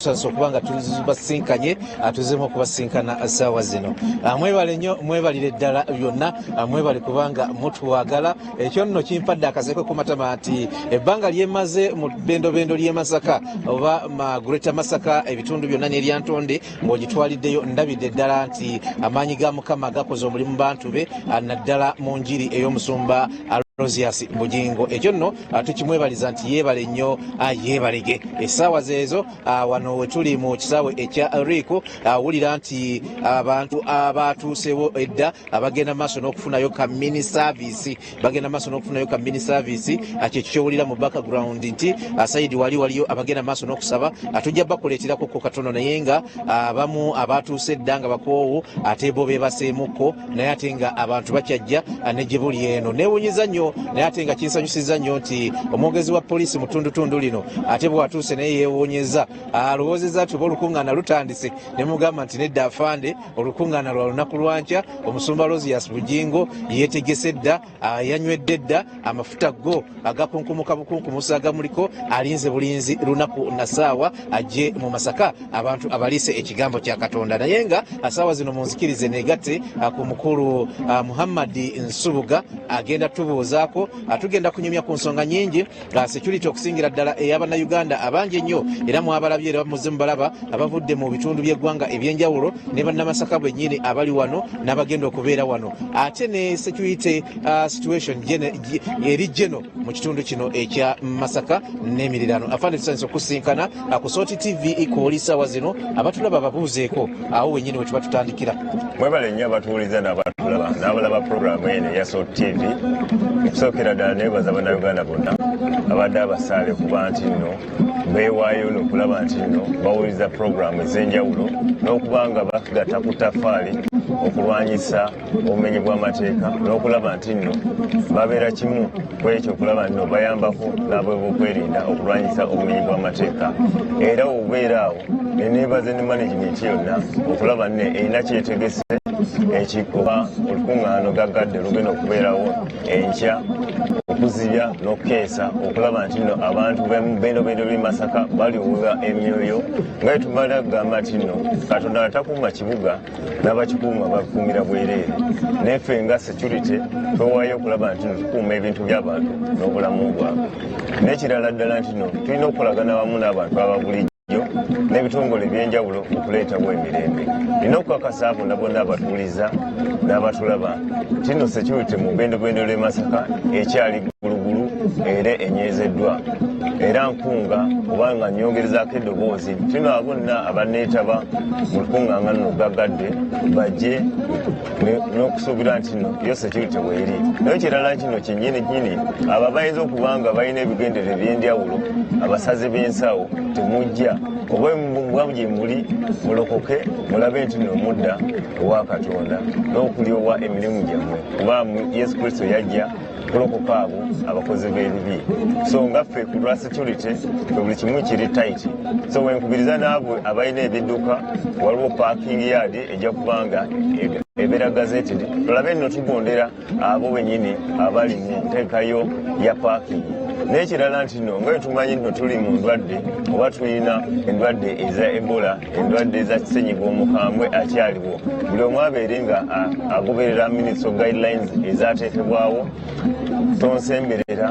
tusanso kubanga tuzibasinkanye atuzemu kubasinkana sawa zino. Mwebale nnyo mwebalire ddala byonna mwebale kubanga mutuwagala ekyo nno kimpadde akaseko ku matama nti ebbanga lyemaze mu bendo ly'e Masaka oba Greater Masaka ebitundu byonna n'eryantonde ng'ogitwaliddeyo ndabidde ddala nti amaanyi ga Mukama gakoze omulimu bantu be naddala mu njiri ey'omusumba Rosias Bugingo ekyo nno tukimwebaliza nti yeebale nnyo yeebalege essaawa zeezo wano we tuli mu kisaawe ekya Rico wulira nti abantu abatuusewo edda abagenda maaso n'okufunayo ka mini service kyekikyowulira mu background nti Saidi waliyo abagenda maaso n'okusaba tujja bakuleeterako ko katono naye nga abamu abatuuse edda nga bakoowu ate bo beebaseemukko naye ate nga abantu bakyajja ne gye buli eno neewunyiza nnyo naye ate nga kinsanyusiza nnyo nti omwogezi wa poliisi mu tundutundu lino ate bwe watuuse naye yeewuunyeza alowoozezza nti oba olukungaana lutandise ne mugamba nti nedda afande olukungaana lwa lunaku lwankya omusumba Rosias Bugingo yeetegese dda yanywedde dda amafuta go agakunkumuka bukunkumusa agamuliko alinze bulinzi lunaku na ssaawa ajje mu Masaka abantu abaliise ekigambo kya Katonda naye nga assaawa zino munzikirize neegatte ku mukulu Muhammad Nsubuga agenda tubuuzaako tugenda kunyumya ku nsonga nyingi security okusingira ddala ey'Abannayuganda abangi ennyo era mwabalabye era bamuze mubalaba abavudde mu bitundu by'eggwanga ebyenjawulo ne bannamasaka bwennyini abali wano n'abagenda okubeera wano ate ne security situation eri geno mu kitundu kino ekya Masaka n'emirirano afande tusanise okusinkana ku Soti TV kooli ssaawa zino abatulaba babuuzeeko awo wennyini we tuba tutandikira. Mwebale nnyo abatuwuliza n'abatulaba n'abalaba puroguramu eno eya Soti TV okusookera ddala neebaza Bannayuganda bonna abadde abasaale kuba nti nno beewaayo n'okulaba nti nno bawuliza puroguramu ez'enjawulo n'okuba nga bagatta ku ttafaali okulwanyisa obumenyi bw'amateeka n'okulaba nti nno babeera kimu ku ekyo okulaba nno bayambako n'Eby'okwerinda okulwanyisa obumenyi bw'amateeka era obubeera awo neneebaze ne management yonna okulaba nne erina kyetegese ekikoba olukungaano gaggadde lugenda okubeerawo enkya okuzibya n'okukeesa okulaba nti nno abantu b'endobendo ly'e Masaka baliwoza emyoyo nga tumala kugamba nti nno Katonda atakuuma kibuga n'abakikuuma bakuumira bwereere neffe nga security twewaayo okulaba nti nno tukuuma ebintu by'abantu n'obulamu bwabwe n'ekirala ddala nti nno tulina okukolagana wamu n'abantu ababulijjo n'ebitongole ebyenjawulo okuleetawo emirembe nina okukakasa abo nabonna abatuuliza n'abatulaba nti nno security mu bendobendo ly'e Masaka ekyali gulugulu era enyezeddwa era nkunga obanga nyongerezaako eddoboozi tino abonna abanneetaba mu lukungaana nno gaggadde bajje n'okusuubira nti nno yo security bweri naye kirala kino kinnyini abo bayinza okuba nga balina ebigendere eby'enjawulo abasaze b'ensawo temujja oba gye muli mulokoke mulabe nti nno mudda owa Katonda n'okulyowa emirimu gyammwe kuba Yesu Kristo yajja kulokoka abo abakozi b'ebibi so nga ffe ku lwa security buli kimu kiri tight so wenkubiriza n'abo abalina ebidduka waliwo parking yard ejja kubanga ebeera gazetted tulabe nno tugondera abo bennyini abali mu nteekayo ya parking n'ekirala nti nno nga tumanyi nno tuli mu ndwadde oba tulina endwadde eza Ebola endwadde eza kisenyiga omukambwe akyaliwo buli omu abeere nga agoberera ministry guidelines ezateekebwawo tonsemberera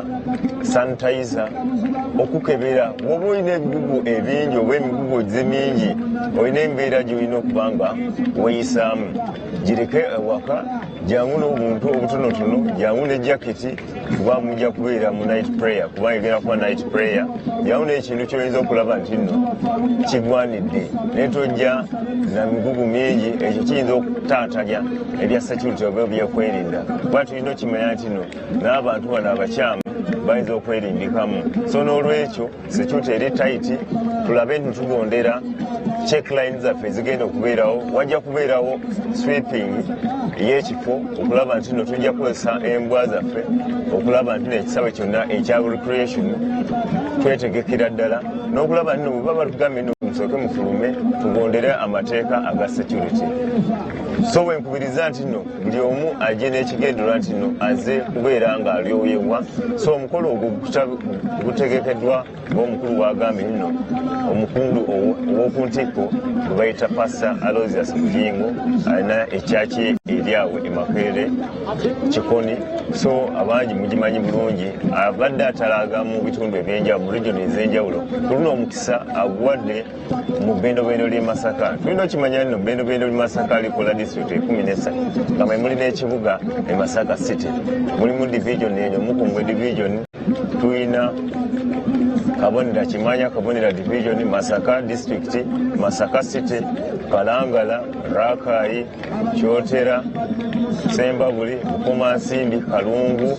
sanitizer okukebera bwoba olina ebigugu ebingi oba emigugu zimingi olina embeera gy'olina okuba nga weyisaamu gireke ewaka jangu n'obuntu obutonotono jangu ne jaketi kuba mujja kubeera mu night prayer kuba egenda kuba night prayer jangu n'ekintu ky'oyinza okulaba nti nno kigwanidde naye tojja na migugu mingi ekyo kiyinza okutaatanya ebya security oba Eby'okwerinda kuba tulina okimanya nti nno n'abantu bano abakyamu bayinza okwerindikamu so n'olwekyo security eri tight tulabe nti tugondera checkline zaffe zigenda okubeerawo wajja kubeerawo sweeping ey'ekifo okulaba nti nno tujja kukozesa embwa zaffe okulaba nti n'ekisaawe kyonna ekya recreation twetegekera ddala n'okulaba nti bwe baba batugambye musooke mufulume tugondere amateeka aga security. So wenkubiriza nti nno buli omu ajje n'ekigendererwa nti nno aze kubeera ng'alyoyebwa. So omukolo ogwo gutegekeddwa ng'omukulu bw'agambye nno omukundu ow'oku ntikko gwe bayita Pastor Aloysius Mujingo alina ekyaki eri awo e Makerere Kikoni. So abangi mugimanyi bulungi, abadde atalaga mu bitundu ebyenjawulo mu region ez'enjawulo. Tulina omukisa aguwadde mu bbendobendo ly'e Masaka. Tulina okimanya nno bbendobendo ly'e Masaka likola district 13 nga mwe muli n'ekibuga e Masaka City. Mulimu division enyo Mukungwe division, tulina Kabonera Kimanya Kabonera division, Masaka district, Masaka City, Kalangala, Rakai, Kyotera, Sembabuli, Bukomansimbi, Kalungu,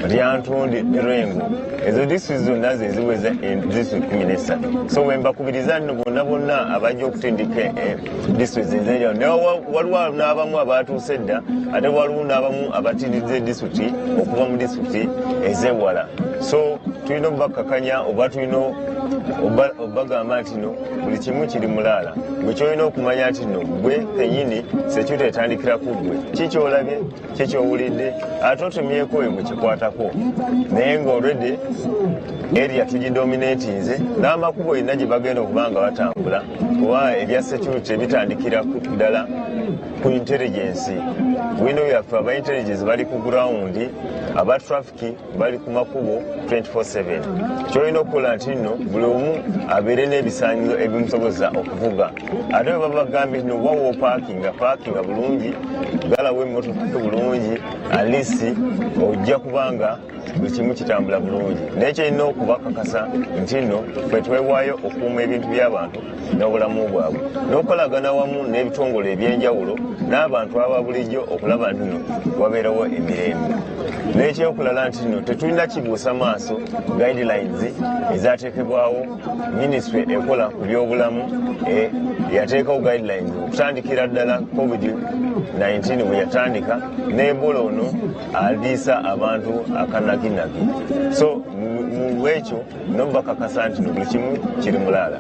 Lyantundi, Rengo. Ezo district zonna ze ziweza district 13. So wembakubiriza nno bonna abajja okutindika district ezenjawulo. Naye waliwo n'abamu abatuuse dda, ate waliwo n'abamu abatindidde district okuva mu district ez'ewala. So tulina obubakakanya oba tulina obagamba nti no buli kimu kiri mulaala. Gwe kyolina okumanya nti no gwe kenyini security etandikira ku ggwe. Kikyolabye, kikyowulidde, ate otemyeko ebwe kikwatako. Naye nga already area tugidominatinze n'amakubo yenna gye bagenda okuba nga batambula, kuba ebya security bitandikira ddala ku intelligence. Wino yaffe aba intelligence bali ku ground, aba traffic bali ku makubo 24/7. Kyolina okukola nti nno buli omu abeere n'ebisaanyizo ebimusobozesa okuvuga. Ate bwe baba bagambye nno wawo paakinga bulungi, galawo emmotoka bulungi, alisi ojja kubanga buli kimu kitambula bulungi. Naye kyolina okubakakasa nti nno ffe twewaayo okukuuma ebintu by'abantu n'obulamu bwabwe, n'okolagana wamu n'ebitongole ebyenjawulo n'abantu aba bulijjo okulaba nti nno wabeerawo emirembe. N'ekyokulala nti nno tetulina kibuusa maaso guidelines ezateekebwawo minisitule ekola ku byobulamu, yateekawo guidelines okutandikira ddala COVID-19 bwe yatandika, n'Ebola ono aliisa abantu akanaginagi. So mu ekyo nobakakasa nti buli kimu kiri mulaala.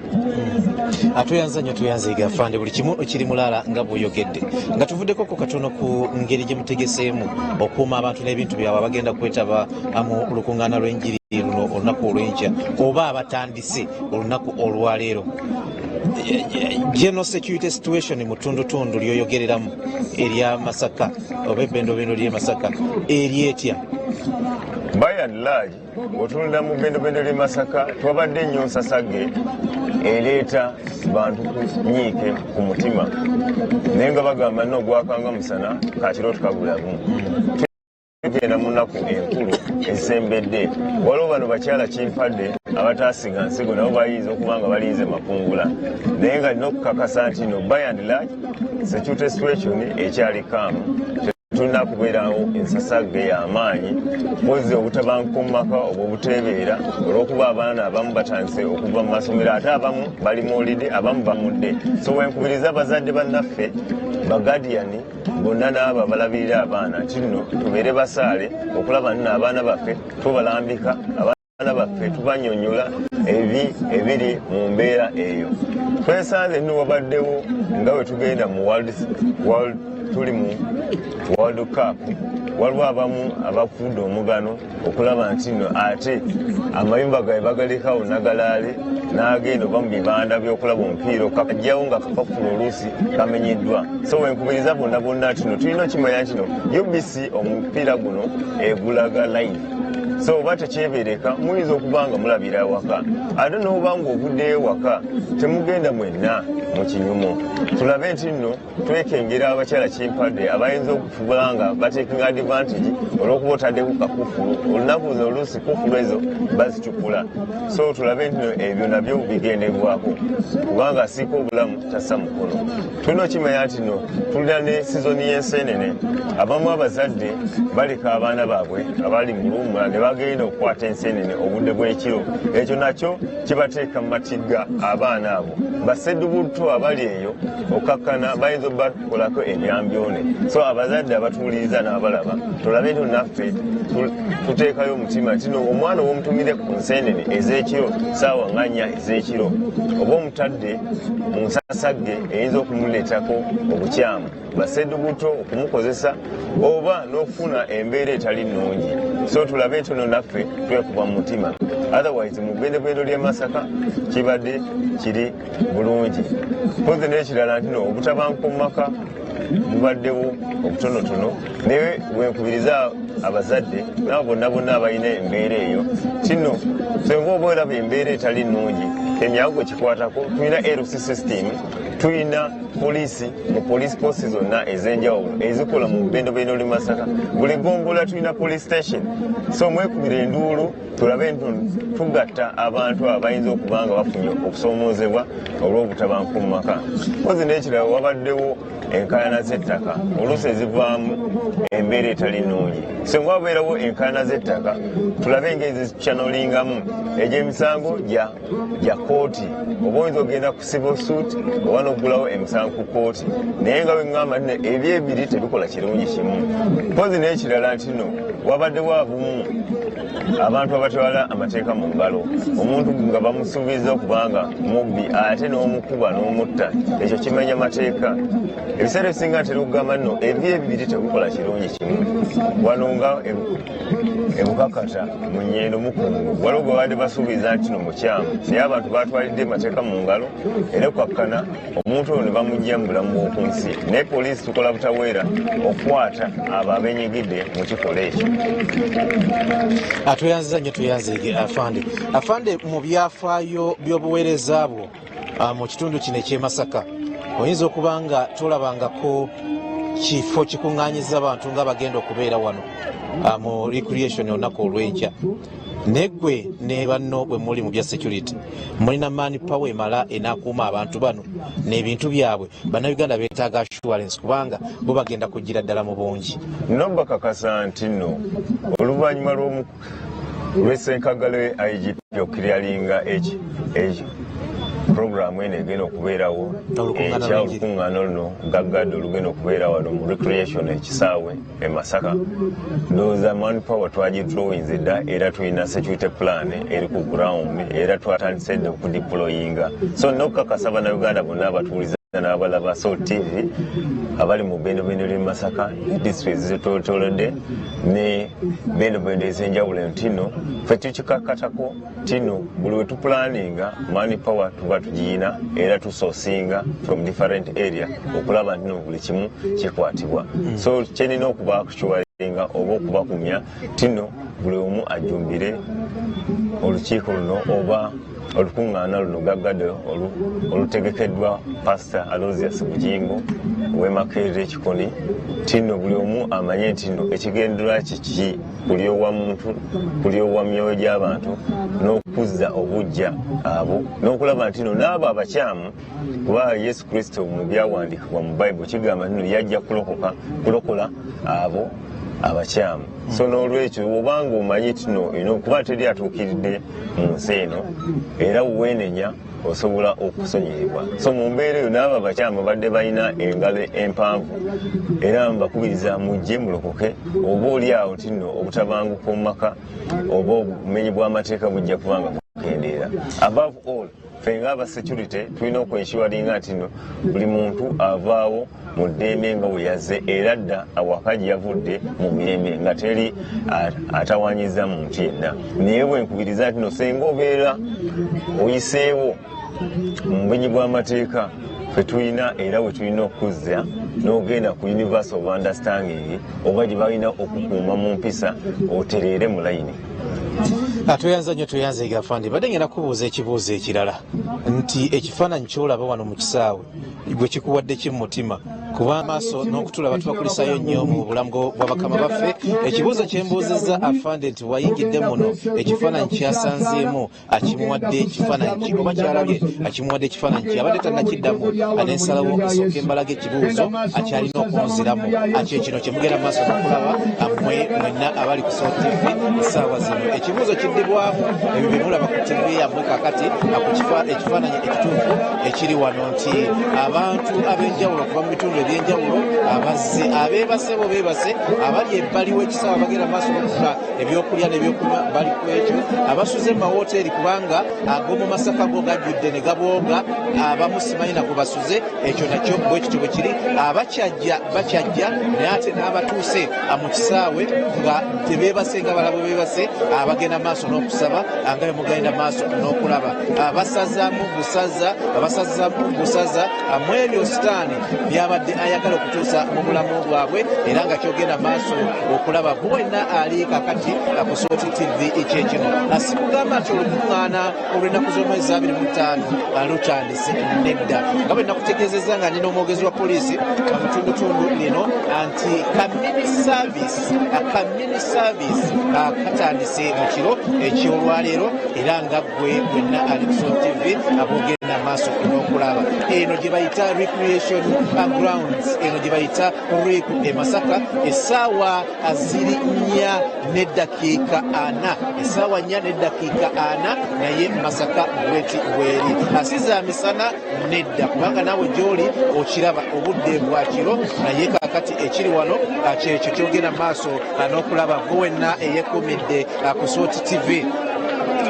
Atuyanza nnyo tuyanziga afande, buli kimu kiri mulaala nga bw'oyogedde. Nga tuvuddeko ku katono ku ngeri gye mutegeseemu okuuma abantu n'ebintu byabwe abagenda kwetaba mu lukungaana lw'enjiri luno olunaku olw'enkya oba abatandise olunaku olwaleero. General security situation mu tundutundu lyoyogereramu erya Masaka oba ebbendobendo ly'e Masaka eri etya? By and large, otulunda mu bbendobendo ly'e Masaka twabadde nnyo nsasage ereeta bantu kunyiike ku mutima, naye nga bagamba nno ogwakanga musana kakiro tukagulamu. Tugenda mu nnaku enkulu ezisembedde, waliwo bano bakyala kimpadde abataasiga nsigo nabo bayinza okuba nga balinze makungula, naye nga nina okukakasa nti no by and large security situation ekyali kaamu. Tulina kubeerawo ensasage y'amaanyi, mpozi obutabanguko mu maka obwo obuteebeera olw'okuba abaana abamu batandise okuva mu masomero, ate abamu bali mu olide, abamu bamudde. So wenkubiriza abazadde bannaffe bagadiyani bonna n'abo abalabirira abaana nti nno tubeere basaale okulaba nno abaana baffe tubalambika, abaana baffe tubanyonyola ebiri mu mbeera eyo. Twesanze nno wabaddewo nga bwe tugenda mu tuli mu World Cup, waliwo abamu abafudde omugano okulaba nti nno ate amayumba gaabwe bagalekawo nagalaale n'agenda oba mu bibanda by'okulaba omupiira kakajjawo nga kakafula oluusi kamenyiddwa. So wenkubiriza bonna nti nno tulina okimanya nti nno UBC omupiira guno egulaga live. So oba tekyebeereka muyinza okuba nga mulabira awaka, ate n'oba ng'ovuddeyo ewaka temugenda mwenna mu kinyumo. Tulabe nti nno twekengera abakyala kimpadde abayinza okufubula nga batekinga advantage olw'okuba otaddeku kakufulu, olunaku luno oluusi kufulu ezo bazicukula. So tulabe nti nno ebyo nabyo bigendebwako, kubanga asiika obulamu tassa mukono. Tulina okimanya nti nno tulina ne sizoni y'enseenene, abamu abazadde baleka abaana baabwe abali mu luumula ne bagenda okukwata enseenene obudde bw'ekiro ekyo nakyo kibateeka mu matigga abaana abo baseddubuto abali eyo okakkana bayinza okubakolako ebyambyone. So abazadde abatuwuliriza n'abalaba tulabe nti naffe tuteekayo omutima nti no omwana w'omutumire ku nseenene ez'ekiro saawa nga 4 ez'ekiro oba omutadde mu nsasagge eyinza okumuleetako obukyamu baseddubuto okumukozesa oba n'okufuna embeera etali nnungi. So tulabe nti no naffe twekuba mu mutima, otherwise mu bbendebwendo ly'e Masaka kibadde kiri bulungi. Mpozi n'ekirala nti no obutabanguko mu maka bubaddewo obutonotono, naye bwenkubiriza abazadde nabo bonna bonna abalina embeera eyo kino senga oba olaba embeera etali nnungi emyangu gwe kikwatako. Tulina LC system, tulina poliisi mu police posts zonna ez'enjawulo ezikola mu bbendebwendo ly'e Masaka. Buli gongola tulina police station. So mwekubira enduulu tulabe nti tugatta abantu abayinza okuba nga bafunye okusoomoozebwa olw'obutabanguko mu maka. Mpozi n'ekirala wabaddewo enkaayana z'ettaka oluusi ezivaamu embeera etali nnungi. Singa wabeerawo enkaayana z'ettaka tulabe engeri zitukyanolingamu egy'emisango gya kooti, oba oyinza ogenda ku civil suit oba n'oggulawo emisango ku kooti, naye nga bweŋŋamba nti ebyebiri tebikola kirungi kimu. Mpozi n'ekirala nti no wabaddewo abumu abantu abatwala amateeka mu ngalo, omuntu nga bamusuubiza okubanga mubbi ate n'omukuba n'omutta, ekyo kimenya mateeka. Ebiseera ebisinga ntera okugamba nno ebyebiri tebikola kirungi kimu. Wano nga ebukakata mu nnyendo mukungu waliwo gwe badde basuubiza nti no mukyamu, naye abantu batwalidde mateeka mu ngalo era okwakkana omuntu oyo ne bamugya mu bulamu bw'oku nsi. Naye poliisi tukola butaweera okukwata abo abenyigidde mu kikolwa ekyo. Tuyanziza nnyo tuyanzige afande mu byafaayo by'obuweereza bwo mu kitundu kino eky'e Masaka oyinza okuba nga tolabangako kifo kikuŋŋaanyiza abantu nga bagenda okubeera wano mu recreation olunaku olw'enkya. Neggwe ne banno bwe muli mu bya security mulina mani power emala enaakuuma abantu bano n'ebintu byabwe. Bannayuganda beetaaga assurance kubanga bo bagenda kugira ddala mu bungi. No bakakasa nti nno oluvannyuma lw'essenkagalo IGP okiryalinga programu eno egenda okubeerawo ekya olukungaana luno gaggadde olugenda okubeera wano mu recreation ekisaawe e Masaka. Ndowooza manpower twagidrawinze dda era tulina security plan eri ku ground era twatandise dda okudeployinga. So nokukakasa bannayuganda bonna abatuuliza n'abalaba Soul TV abali mu bbendebwendo ly'e Masaka district zetwetoolodde ne bbendebwendo ez'enjawulo ntino ffe tukikakatako tino buli we tupulaninga manpower tuba tugiyina era tusoosinga from different area okulaba ntino buli kimu kikwatibwa. So kyenina okubakukiwalinga oba okubakumya tino buli omu ajumbire olukiiko luno oba olukungaana luno gaggadde olutegekeddwa Pastor Aloysius Bugingo w'Emakerere Ekikoni. Tino buli omu amanye nti no ekigendererwa kiki kulyowa muntu kulyowa myoyo gy'abantu n'okuzza obujja abo n'okulaba nti no n'abo abakyamu kuba Yesu Kristo mu byawandiikibwa mu Bayibuli kigamba nti yajja kulokola abo abakyamu. So n'olwekyo obanga omanyi tino kuba teri atuukiridde mu nsi eno era weenenya osobola okusonyirirwa. So mu mbeera eyo n'abo abakyamu badde balina engalo empanvu era mbakubiriza mujje mulokoke oba oli awo tino obutabanguko mu maka oba obumenyi bw'amateeka bujja kubanga bukendeera. Above all ffe ng'aba security tulina okwenshuwalinga nti no buli muntu avaawo mu ddembe nga bwe yazze era dda awaka gye yavudde mu mirembe nga teri atawanyiza muntu yenna. Naye bwenkubiriza nti no senga obeera oyiseewo mu bumenyi bw'amateeka ffe tulina era we tulina okuzza n'ogenda ku universe of understanding oba gye balina okukuuma mu mpisa otereere mu layini. Tuyanza nnyo tuyanze afande badde ngenda kubuuza ekibuuzo ekirala nti ekifaananyi ky'olaba wano mu kisaawe gwe kikuwadde ki mu mutima kuba maaso n'okutulaba tubakulisayo nnyo mu bulamu bw'abakama baffe. Ekibuuzo kye mbuuzizza afande nti wayingidde muno ekifaananyi kyasanzeemu akimuwadde ekifaananyi ki oba kyalabye akimuwadde ekifaananyi ki abadde tannakiddamu anensalawo nsooka embalaga ekibuuzo akyalina okumuziramu kino kye mugenda mu maaso n'okulaba mmwe mwenna abali ku Soul TV essaawa zino. Ekibuuzo kiddibwamu ebyo bye mulaba ku TV yammwe kaakati ekifaananyi ekituufu ekiri wano nti abantu ab'enjawulo kuva mu bitundu eby'enjawulo abazze abeebase bo beebase abali ebbali w'ekisaawe bagenda mu maaso n'okufuna ebyokulya n'ebyokunywa bali ku ekyo abasuze mu mawoteeri kubanga ag'omu Masaka go gajjudde ne gabooga abamu simanyi nago basuze ekyo nakyo bwe kityo bwe kiri bakyajja naye ate n'abatuuse mu kisaawe nga tebeebase nga balabo beebase abagenda maaso n'okusaba nga bwe mugenda maaso n'okulaba abasazaamu busaza mu ebyo sitaani byabadde ayagala okutuusa mu bulamu bwabwe era nga kyogenda maaso okulaba bwenna ali kakati ku Soul TV ekyekino. Sikugamba nti olukungaana olw'ennaku z'omwezi 25 lutandise nedda nga bwe nakutegeezezza nga nina omwogezi wa poliisi mu tundutundu lino nti community service katandise mu kiro ekyolwaleero era nga gwe bwenna ali ku Soul TV abogenda maaso n'okulaba eno gye bayita recreation grounds eno gye bayita Riku e Masaka essaawa 4 n'eddakiika 4 essaawa 4 n'eddakiika 4 naye Masaka bweti bweri asiza misana nedda kubanga naawe gy'oli okiraba obudde bwa kiro naye kaakati ekiri wano kyekyo kyogenda maaso n'okulaba gwenna eyekumidde ku Soul TV.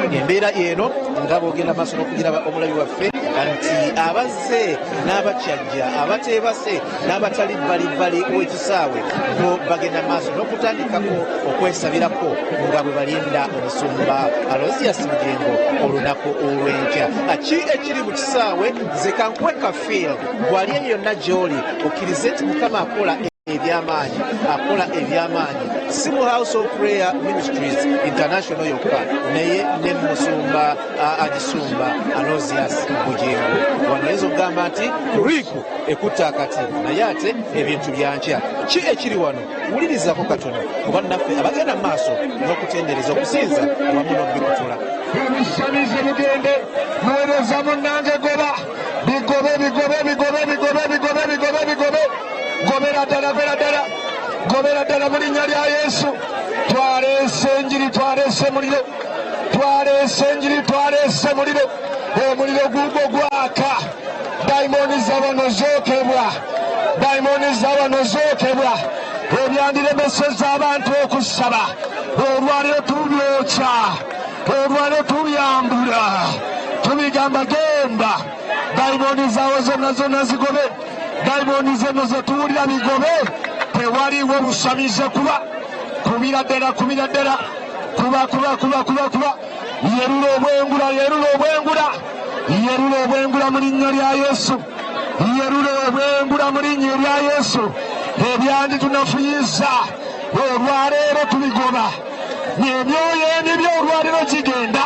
Embeera eno nga bwogenda maaso n'okugiraba omulabi waffe nti abazze n'abakyajja abateebase n'abatali bbalibbali w'ekisaawe bo bagenda maaso n'okutandikako okwesabirako nga bwe balinda omusumba Aloysius Mugengo olunaku olw'enkya. Ki ekiri mu kisaawe nze kankweka field bw'ali eyo yonna gy'oli okkirize nti Mukama akola ebyamaanyi si mu House of Prayer Ministries International yokka naye ne musumba agisumba Aloysius Mugengo wanayinza okugamba nti Riku ekutta akati naye ate ebintu byankya. Ki ekiri wano wulirizako katono kuba naffe abagenda mu maaso n'okutendereza okusinza wamu n'okubikutula. Ebisamize bigende muweereza munnange goba bigobe gobera ddala mu linnya lya Yesu. Twaleese enjiri twaleese muliro omuliro gugwo gwaka. Dayimoni z'abano zookebwa ebyandiremeseza abantu okusaba olwaleero tubyokya olwaleero tubyambula tubigamba genda dayimoni zaawo zonna zigobe dayimoni zeno zetuwulira bigobe tewaliwo busamize kuba kumira ddala kuba yerula obwengula mu linnya lya Yesu ebyandi tunafuyiza olwaleero tubigoba emyoyo emibyo olwaleero gigenda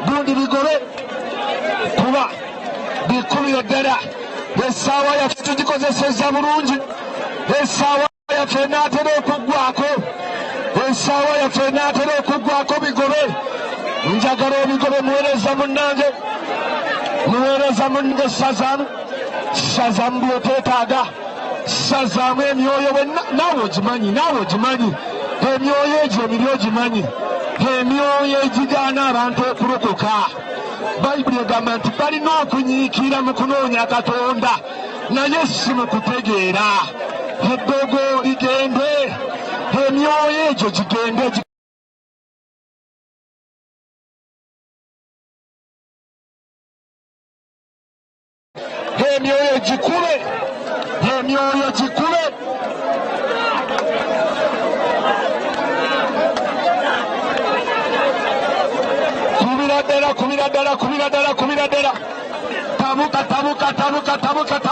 gundi bigobe kuba bikumire ddala. Essaawa yaffe tugikozeseza bulungi essaawa yaffe n'atera okuggwako bigobe njagala obigobe muweereza munnange sazaamu byoteetaaga sazaamu emyoyo naawe ogimanyi emyoyo egyo emiri ogimanyi emyoyo egigaana abantu okulokoka. Bayibuli egamba nti balina okunyiikira mu kunoonya Katonda naye si mu kutegeera. Eddogo ligende emyoyo egyo gigende emyoyo gikube kubira ddala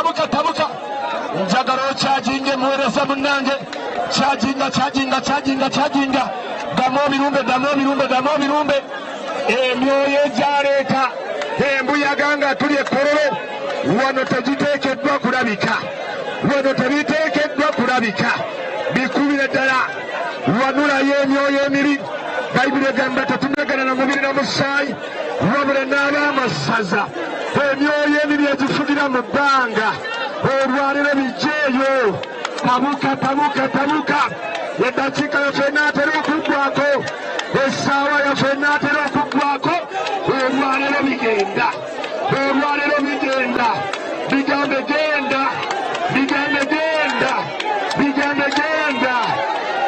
tabuka njagala okyajinga emuweereza munnange kyajinga ddamu obirumbe emyoyo egyaleeta embuyaga nga tuli ekkololo wano tegiteekeddwa kulabika wano tebiteekeddwa kulabika bikubira ddala wanulayo emyoyo emibi bayibuli egamba tetunagana na mubiri na musaayi wabula n'abaamasaza emyoyo emibi egifugira mu bbanga olwaliro bijeeyo tabuka eddakiika yaffe enaatera okuggwako essaawa yaffe enaatera okuggwako olwaliro bigenda bigambe genda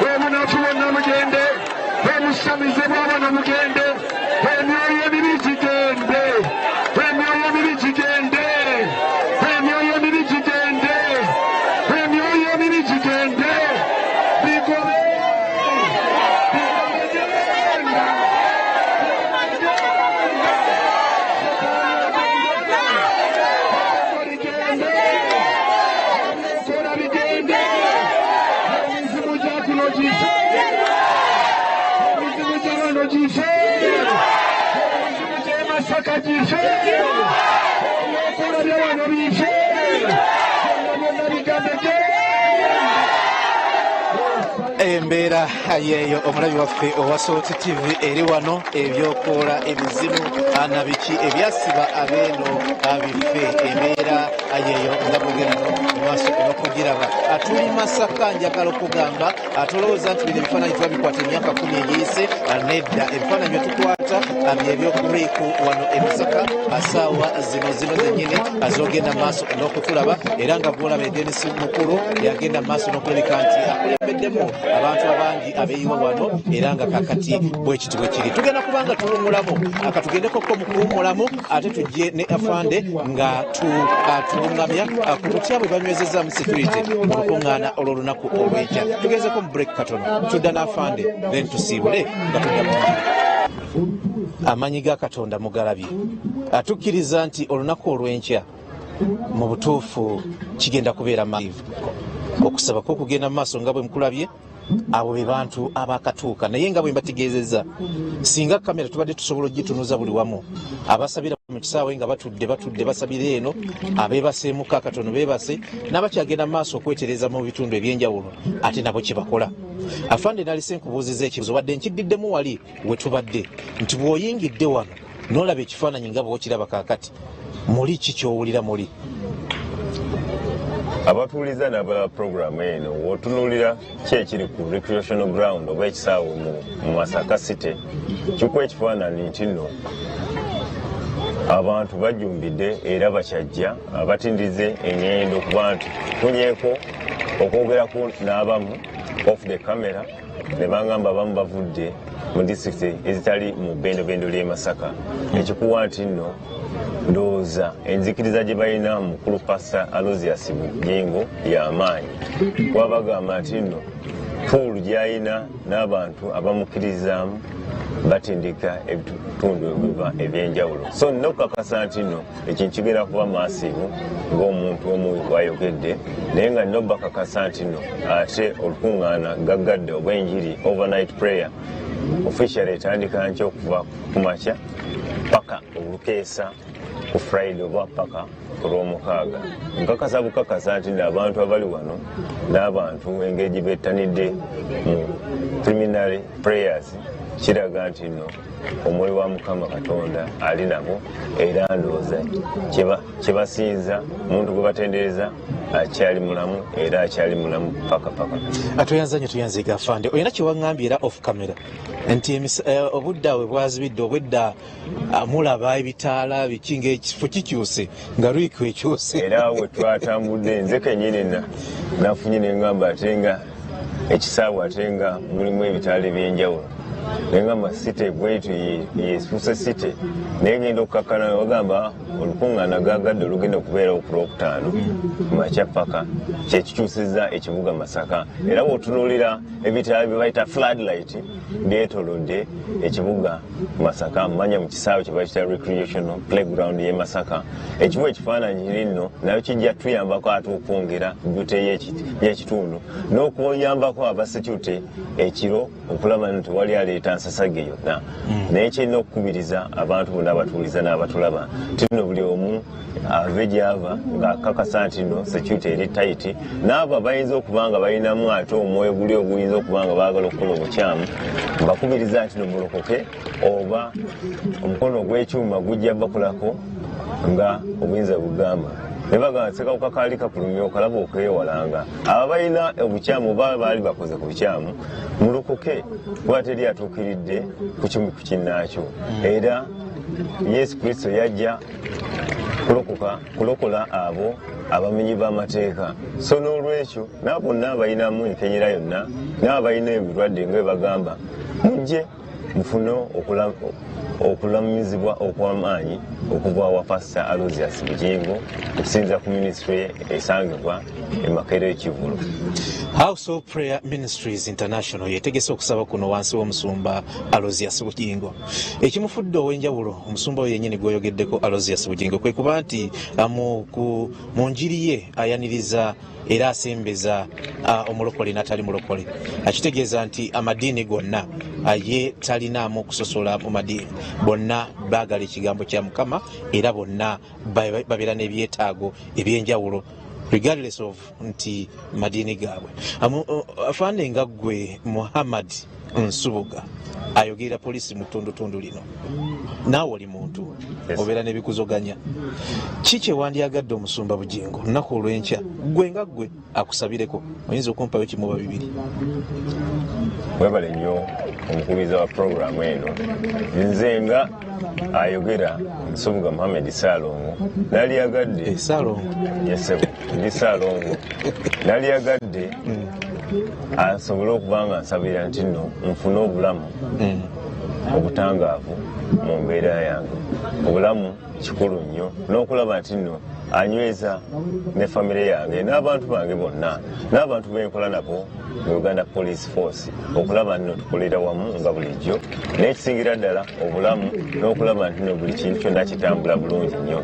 obunafu bwonna mugende omusamize bwabona mugende emyoyo emibi gigende bigobe Masaka gife okula byawano bife embeera yeeyo omulabi waffe owa Salt TV eri wano ebyokoola ebizibu nabiki ebyasiba abeeno biffe embeera yeeyo nga bwogenda mumaaso n'okugiraba tuli Masaka njagala okugamba tulowooza nti bino ebifaananyi tubabikwata emyaka 10 egiyise nedda ebifaananyi bye tukwata byebyokuliiku wano e Masaka asaawa zino zennyini azogenda maaso n'okutulaba era nga bwolaba egenesi mukulu yagenda maaso n'okulabika nti akulembeddemu abantu abangi abeeyiwa wano era nga kakati bwekiti bwekiri tugenda kubanga tuwummulamu akatugendekoko mu kuwummulamu ate tujje ne afande nga tulungamya ku tutya bwe banywezezaamu security mu lukungaana olw'olunaku olw'enkya tugezeko mu break katono tudda n'afande then tusiibule nga tudda mu amanyi ga Katonda mugalabye atukkiriza nti olunaku olw'enkya mu butuufu kigenda kubeera mayivu okusaba kw'okugenda mu maaso nga bwe mukulabye abo be bantu abakatuuka naye nga bwe mbategeezezza singa kamera tubadde tusobola ogitunuza buli wamu abasabira mu kisaawe nga batudde basabira eno abeebaseemuka akatono beebase n'abakyagenda mu maaso okwetereza mu bitundu ebyenjawulo ate nabo kye bakola afande nalise nkubuuziza ekibuzo wadde nkiddiddemu wali we tubadde nti bw'oyingidde wano n'olaba ekifaananyi nga bw'okiraba kaakati muli ki ky'owulira muli abatuuliza n'abalaba puroguramu eno w'otunuulira ki ekiri ku recreational ground oba ekisaawe mu Masaka City kikuwa ekifaananyi nti nno abantu bajumbidde era bakyajja abatindize engendo okuba nti tunyeeko okwogerako n'abamu off the camera ne bangamba abamu bavudde mu disitulikiti ezitali mu bendobendo ly'e Masaka ekikuwa nti nno ndowooza enzikiriza gye balina mukulu Pastor Aloysius Bugingo y'amaanyi kuba bagamba nti nno puulu gy'alina n'abantu abamukkirizaamu batindika ebitundu ebiva ebyenjawulo so nokakasa nti nno ekintu kigenda kuba maasibu ng'omuntu omu bw'ayogedde naye nga nno bakakasa nti nno ate olukungaana gaggadde obw'enjiri overnight prayer officially etandika nkya okuva ku makya paka olukeesa ku Friday oba paka olw'omukaaga nkakasa bukakasa nti abantu abali wano n'abantu engeri gye bettanidde mu preliminary prayers kiraga nti nno omwoyo wa Mukama Katonda ali nabo era ndowooza kye basinza omuntu gwe batendereza akyali mulamu era akyali mulamu paka tuyanziga afande olina kyewaŋŋambye era off camera nti obudda we bwazibidde obwedda mulaba ebitaala biki ng'ekifo kikyuse nga lwiku ekyuse era we twatambudde nze kennyini nafunye ne ŋŋamba ate nga ekisaawe ate nga mulimu ebitaala ebyenjawulo nengamba site bwaitu yefuuse site naye ngenda okukakkana bagamba olukungaana gagadde olugenda okubeera ku Lwokutaano makya paka kyekikyusizza ekibuga Masaka era bw'otunuulira ebitaala bye bayita floodlight byetolodde ekibuga Masaka manya mu kisaawe kye bayita recreational playground y'e Masaka ekibu ekifaananyi kiri nno nayo kijja tuyambako ate okwongera byute y'ekitundu n'okuyambako abasecurity ekiro okulaba nti wali ali baleeta nsasage yonna naye kirina okukubiriza abantu bonna abatuuliza n'abatulaba tino buli omu ave gyava ng'akakasa nti no security eri tight n'abo abayinza okuba nga balinamu ate omwoyo guli oguyinza okuba nga baagala okukola obukyamu mbakubiriza nti no mulokoke oba omukono ogw'ekyuma gujja bakolako nga obuyinza bugamba nebaga sekawuka kaali kakulumya okalaba okwewalanga aba balina obukyamu oba baali bakoze ku bukyamu mulokoke kuba teri atuukiridde ku kimu ku kinnaakyo era Yesu Kristo yajja kulokola abo abamenyi b'amateeka so n'olwekyo n'abo bonna abalinamu enkenyera yonna n'abalina ebirwadde nga bagamba mujje mufune okulamizibwa okw'amaanyi okuva wa Pastor Aloysius Bugingo okusinza ku ministry esangibwa emakere ekivulu. House of Prayer Ministries International yetegese okusaba kuno wansi w'omusumba Aloysius Bugingo. Ekimufudde ow'enjawulo omusumba oyo yennyini gw'oyogeddeko Aloysius Bugingo kwe kuba nti mu njiri ye ayaniriza era asembeza omulokole n'atali mulokole akitegeeza nti amadiini gonna ye talinaamu okusosola mu madiini bonna baagala ekigambo kya Mukama era bonna babeera n'ebyetaago eby'enjawulo regardless of nti madiini gaabwe. Afande nga ggwe Muhammad Nsubuga ayogera poliisi mu ttundutundu lino naawe oli muntu obeera n'ebikuzoganya kiki wandyagadde omusumba Bugingo nnaku olw'enkya gwe nga ggwe akusabireko oyinza okumpayo kimu oba bibiri? Webale nnyo omukubiriza wa programu eno nze nga ayogera Nsubuga Muhammad Salongo nalyagadde Salongo yesebo ndi Salongo nalyagadde asobole okuba nga nsabira nti nno nfune obulamu obutangaavu mu mbeera yange obulamu kikulu nnyo n'okulaba nti nno anyweza ne famire yange n'abantu bange bonna n'abantu benkola nabo mu Uganda Police Force okulaba nno tukolera wamu nga bulijjo n'ekisingira ddala obulamu n'okulaba nti nno buli kintu kyonna kitambula bulungi nnyo.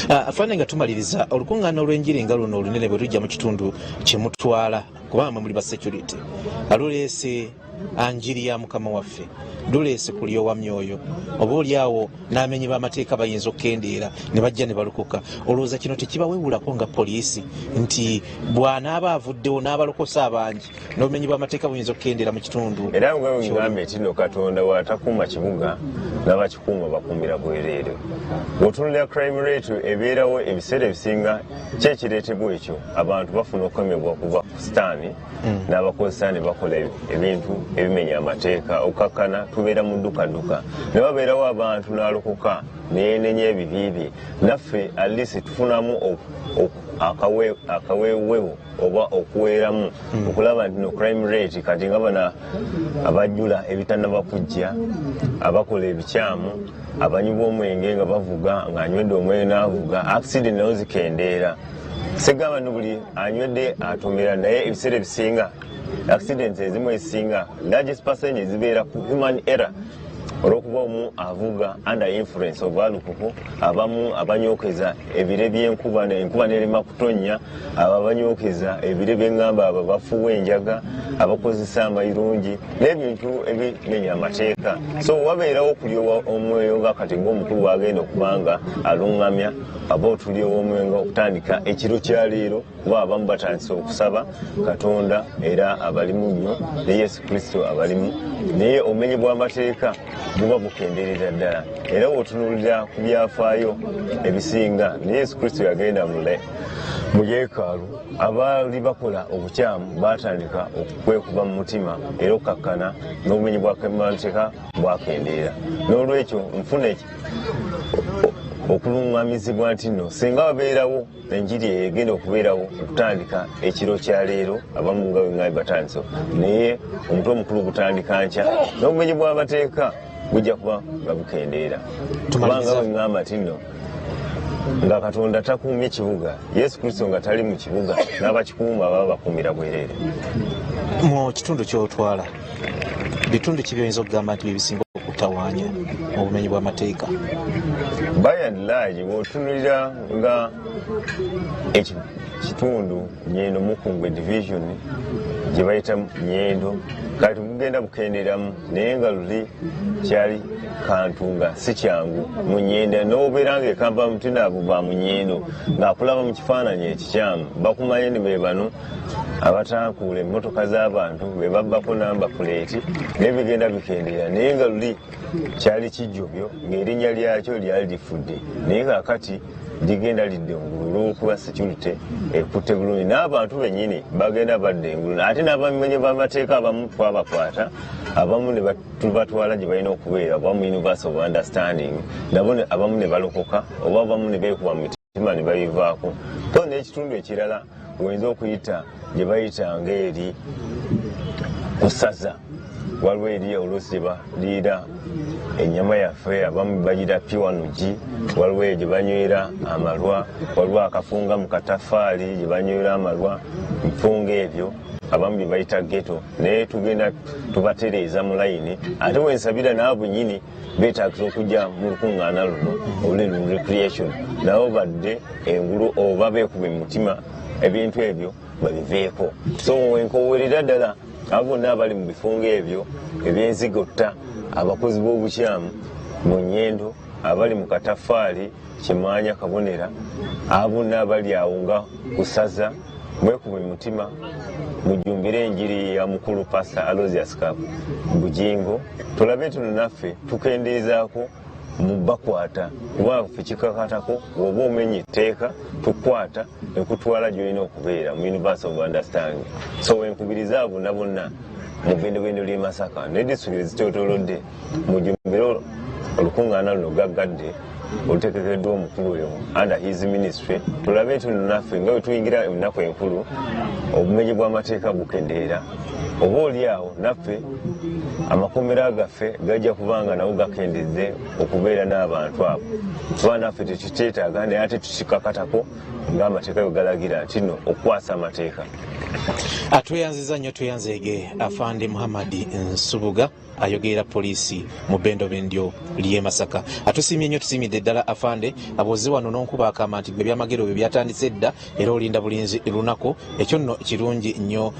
Afande nga tumaliriza olukungaana olw'enjiri nga luno olunene bwe tujja mu kitundu kye mutwala kubanga muli ba security aluleese anjiri ya Mukama waffe luleese kulyo wa myoyo oba oliawo n'amenyi b'amateeka bayinza okukendeera ne bajja ne balukuka olowooza kino tekibawewulako nga poliisi nti bw'anaaba avuddewo n'abalokosa abangi n'obumenyi bw'amateeka buyinza okukendeera mu kitundu era nga ngambye tino Katonda watakuuma kibuga n'abakikuuma bakuumira bwereere bw'otunulira crime rate ebeerawo ebiseera ebisinga kyekireetebwa ekyo abantu bafuna okukemebwa kuva ku sitaani n'abakozesa ne bakola ebintu ebimenya amateeka okakkana tubeera mu dduka ne babeerawo abantu n'alokoka neyenenya ebibiibye naffe at least tufunamu akaweeweewo oba okuweeramu okulaba nti no crime rate kati nga bana abajjula ebitannaba kujja abakola ebikyamu abanywi b'omwenge nga bavuga ng'anywedde omwenge n'avuga accident nazo zikendeera sigamba ni buli anywedde atomera naye ebiseera ebisinga accidents ezimu ezisinga largest percentage zibeera ku human error olw'okuba omu avuga under influence of alukuku abamu abanyokeza ebire by'enkuba enkuba nerema kutonnya abanyokeza ebire by'engamba abo bafuwa enjaga abakozesa amayirungi n'ebintu ebimenya amateeka so wabeerawo okulyowa omwoyo nga kati ng'omukulu wagenda okubanga alungamya aba otulyowa omwoyo nga okutandika ekiro kya leero kuba abamu batandise okusaba Katonda era abalimu nnyo ne Yesu Kristo abalimu naye obumenyi bw'amateeka buba bukendeerera ddala era bw'otunuulira ku byafaayo ebisinga ne Yesu Kristo yagenda mu yeekaalu abaali bakola obukyamu baatandika okwekuba mu mutima era okukakkana n'obumenyi bw'amateeka bwakendeera n'olwekyo nfuna okulungamizibwa nti nno singa babeerawo enjiri egenda okubeerawo okutandika ekiro kya leero abamu nga bwe batandise naye omutwe omukulu gutandika nkya n'obumenyi bw'amateeka bujja kuba nga bukendeera kubanga bwe ngamba nti nno nga Katonda takuumye ekibuga Yesu Kristo nga tali mu kibuga n'abakikuuma baba bakuumira bwereere. Mu kitundu ky'otwala bitundu ki by'oyinza okugamba nti bisinga okutawaanya obumenyi bw'amateeka? By and large bw'otunulira nga ekitundu Nyendo Mukungwe division gye bayita Nyendo kati mugenda bukendeeramu naye nga luli kyali kantu nga si kyangu mu Nyendo n'obeera ng'ekamba mutinaabo ba mu Nyendo ng'akulaba mu kifaananyi ekikyamu bakumanye ne be bano abatankuula emmotoka z'abantu be babbako namba puleeti n'ebigenda bikendeera naye nga luli kyali kijjobyo ng'erinnya lyakyo lyali lifudde naye kaakati ligenda lidde engulu olw'okuba security ekutte bulungi n'abantu bennyini bagenda badde engulu ate n'abamenyi b'amateeka abamu twabakwata abamu ne tubatwala gye balina okubeera abamu universe of understanding nabo abamu ne balokoka oba abamu ne beekuba mu mitima ne babivaako so n'ekitundu ekirala wenza okuyita gye bayita ng'eri kusaza waliwo eri oluusi gye baliira ennyama yaffe abamu bagira piwanugi waliwo eyo gye banywera amalwa waliwo akafunga mu katafaali gye banywera amalwa nfunga ebyo abamu bye bayita geto naye tugenda tubatereeza mu layini ate wensabira naabo nyini beetagisa okujja mu lukungaana luno olulelu recreation nabo badde engulu oba beekuba mutima ebintu ebyo babiveeko so wenkowerera ddala abo bonna abali mu bifunga ebyo ebyenzigotta abakozi b'obukyamu mu Nyendo abali mu katafaali Kimanya Kabonera abo bonna abali awo nga kusaza mwekuba mutima mujumbire enjiri ya mukulu Pastor Aloysius Kapu Bujingo tulabe tuno naffe tukendeezaako mu bakwata kuba ffe kikakatako oba omenye etteeka tukwata ne kutwala gy'olina okubeera mu universe of understanding so wenkubiriza abo bonna bonna mu bendobendo ly'e Masaka ne disitulikiti zitotolodde mujumbire olukungaana luno gaggadde olutegekeddwa omukulu oyo under his ministry tulabe tuno naffe nga bwe tuyingira ennaku enkulu obumenyi bw'amateeka bukendeera oba oli awo naffe amakomera gaffe gajja kubanga nawo gakendedde okubeera n'abantu abo kuba naffe tekiteetaaga naye ate tukikakatako ng'amateeka bwe galagira nti no okukwasa amateeka. Tweyanziza nnyo tweyanzeege Afande Muhammad Nsubuga ayogerera poliisi mu bendobendyo ly'e Masaka. Atusiimye nnyo tusiimidde ddala Afande aboze wano n'onkuba akama nti gwe byamagero bye byatandise dda era olinda bulinzi lunaku ekyo nno kirungi nnyo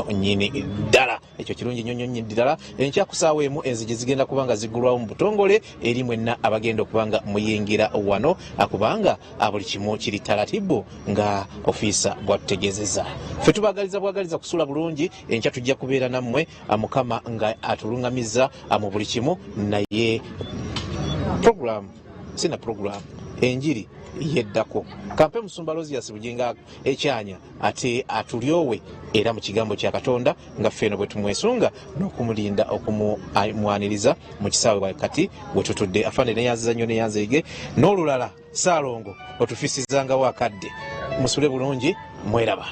nnyini ddala ekyo kirungi nnyo nnyini ddala enkyakusaawa emu enzigi zigenda kubanga ziggulwawo mu butongole eri mwenna abagenda okubanga muyingira wano akubanga buli kimu kiri talatibbu nga ofiisa bwatutegeezezza. Ffe tubagaliza kusula bulungi enkya tujja kubeera nammwe Mukama nga atuluŋŋamizza mu buli kimu naye sina program enjiri yeddako kampe Musumba Aloysius Bujinga ekyanya ate atulyowe era mu kigambo kya Katonda nga ffeno bwe tumwesunga n'okumulinda okumwaniriza mu kisaawe wakati bwe tutudde. Afande neyanziza nnyo neyanzeege n'olulala Saalongo otufisizangawo akadde musule bulungi mweraba.